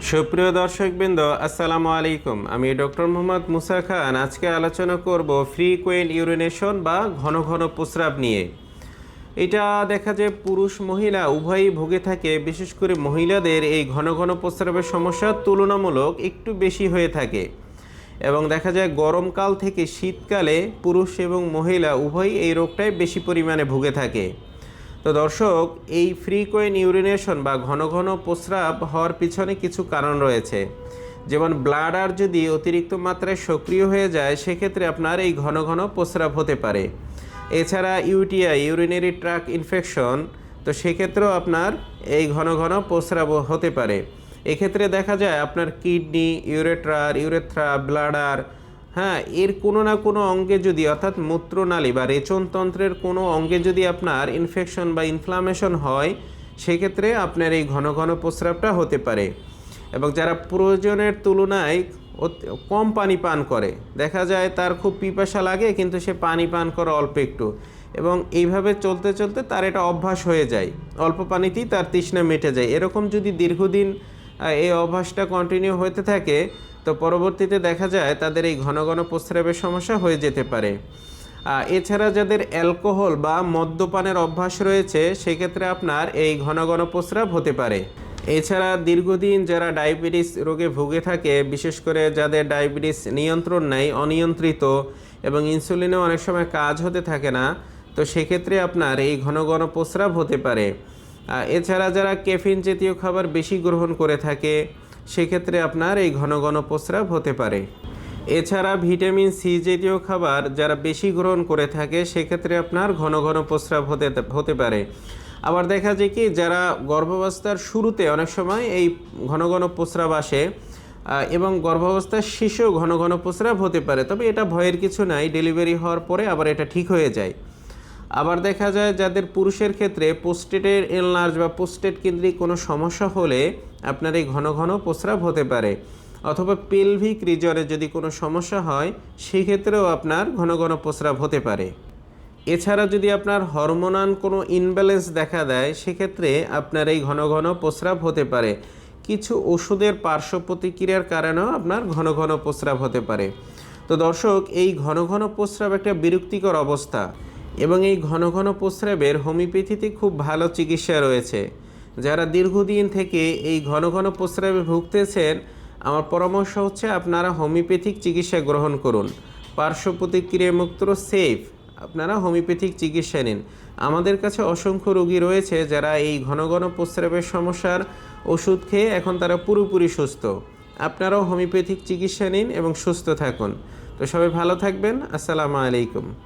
সুপ্রিয় দর্শকবৃন্দ, আসসালামু আলাইকুম। আমি ডক্টর মোহাম্মদ মুসা খান। আজকে আলোচনা করব ফ্রিকুয়েন্ট ইউরিনেশন বা ঘন ঘন প্রস্রাব নিয়ে। এটা দেখা যায় পুরুষ মহিলা উভয়ই ভুগে থাকে। বিশেষ করে মহিলাদের এই ঘন ঘন প্রস্রাবের সমস্যা তুলনামূলক একটু বেশি হয়ে থাকে এবং দেখা যায় গরমকাল থেকে শীতকালে পুরুষ এবং মহিলা উভয়ই এই রোগটায় বেশি পরিমাণে ভুগে থাকে। তো দর্শক, এই ফ্রিকুয়েন্ট ইউরিনেশন বা ঘন ঘন প্রস্রাব হওয়ার পিছনে কিছু কারণ রয়েছে। যেমন ব্লাডার যদি অতিরিক্ত মাত্রায় সক্রিয় হয়ে যায়, সেক্ষেত্রে আপনার এই ঘন ঘন প্রস্রাব হতে পারে। এছাড়া ইউটিআই, ইউরিনারি ট্র্যাক্ট ইনফেকশন, তো সেক্ষেত্রেও আপনার এই ঘন ঘন প্রস্রাব হতে পারে। এক্ষেত্রে দেখা যায় আপনার কিডনি, ইউরেথ্রা, ব্লাডার, এর কোনো না কোনো অঙ্গে যদি, অর্থাৎ মূত্রনালী বা রেচনতন্ত্রের কোনো অঙ্গে যদি আপনার ইনফেকশন বা ইনফ্লামেশন হয়, সেক্ষেত্রে আপনার এই ঘন ঘন প্রস্রাবটা হতে পারে। এবং যারা প্রয়োজনের তুলনায় কম পানি পান করে, দেখা যায় তার খুব পিপাসা লাগে কিন্তু সে পানি পান করে অল্প একটু, এবং এইভাবে চলতে চলতে তার এটা অভ্যাস হয়ে যায়, অল্প পানিতেই তার তৃষ্ণা মিটে যায়। এরকম যদি দীর্ঘদিন এই অভ্যাসটা কন্টিনিউ হতে থাকে, তো পরবর্তীতে দেখা যায় তাদের এই ঘন ঘন প্রস্রাবের সমস্যা হয়ে যেতে পারে। এছাড়া যাদের অ্যালকোহল বা মদ্যপানের অভ্যাস রয়েছে, সেক্ষেত্রে আপনার এই ঘন ঘন প্রস্রাব হতে পারে। এছাড়া দীর্ঘদিন যারা ডায়াবেটিস রোগে ভুগে থাকে, বিশেষ করে যাদের ডায়াবেটিস নিয়ন্ত্রণ নেই, অনিয়ন্ত্রিত, এবং ইনসুলিনেও অনেক সময় কাজ হতে থাকে না, তো সেক্ষেত্রে আপনার এই ঘন ঘন প্রস্রাব হতে পারে। এছাড়া যারা ক্যাফিন জাতীয় খাবার বেশি গ্রহণ করে থাকে, সেক্ষেত্রে আপনার এই ঘন ঘন প্রস্রাব হতে পারে। এছাড়া ভিটামিন সি জাতীয় খাবার যারা বেশি গ্রহণ করে থাকে, সেক্ষেত্রে আপনার ঘন ঘন প্রস্রাব হতে পারে। আবার দেখা যায় কি, যারা গর্ভাবস্থার শুরুতে অনেক সময় এই ঘন ঘন প্রস্রাব আসে, এবং গর্ভাবস্থার শেষেও ঘন ঘন প্রস্রাব হতে পারে, তবে এটা ভয়ের কিছু নাই, ডেলিভারি হওয়ার পরে আবার এটা ঠিক হয়ে যায়। আবার দেখা যায় যাদের পুরুষের ক্ষেত্রে প্রোস্টেটের এনলার্জ বা প্রোস্টেট কেন্দ্রিক কোনো সমস্যা হলে আপনার এই ঘন ঘন প্রস্রাব হতে পারে, অথবা পেলভিক রিজনে যদি কোনো সমস্যা হয়, সেক্ষেত্রেও আপনার ঘন ঘন প্রস্রাব হতে পারে। এছাড়া যদি আপনার হরমোনাল কোনো ইনব্যালেন্স দেখা দেয়, সেক্ষেত্রে আপনার এই ঘন ঘন প্রস্রাব হতে পারে। কিছু ওষুধের পার্শ্ব প্রতিক্রিয়ার কারণেও আপনার ঘন ঘন প্রস্রাব হতে পারে। তো দর্শক, এই ঘন ঘন প্রস্রাব একটা বিরক্তিকর অবস্থা, এবং এই ঘন ঘন প্রস্রাবের হোমিওপ্যাথিতে খুব ভালো চিকিৎসা রয়েছে। যারা দীর্ঘদিন থেকে এই ঘন ঘন প্রস্রাবে ভুগতেছেন, আমার পরামর্শ হচ্ছে আপনারা হোমিওপ্যাথিক চিকিৎসা গ্রহণ করুন। পার্শ্ব প্রতিক্রিয়া মুক্ত, সেফ, আপনারা হোমিওপ্যাথিক চিকিৎসা নিন। আমাদের কাছে অসংখ্য রোগী রয়েছে যারা এই ঘন ঘন প্রস্রাবের সমস্যার ওষুধ খেয়ে এখন তারা পুরোপুরি সুস্থ। আপনারাও হোমিওপ্যাথিক চিকিৎসা নিন এবং সুস্থ থাকুন। তো সবাই ভালো থাকবেন। আসসালামু আলাইকুম।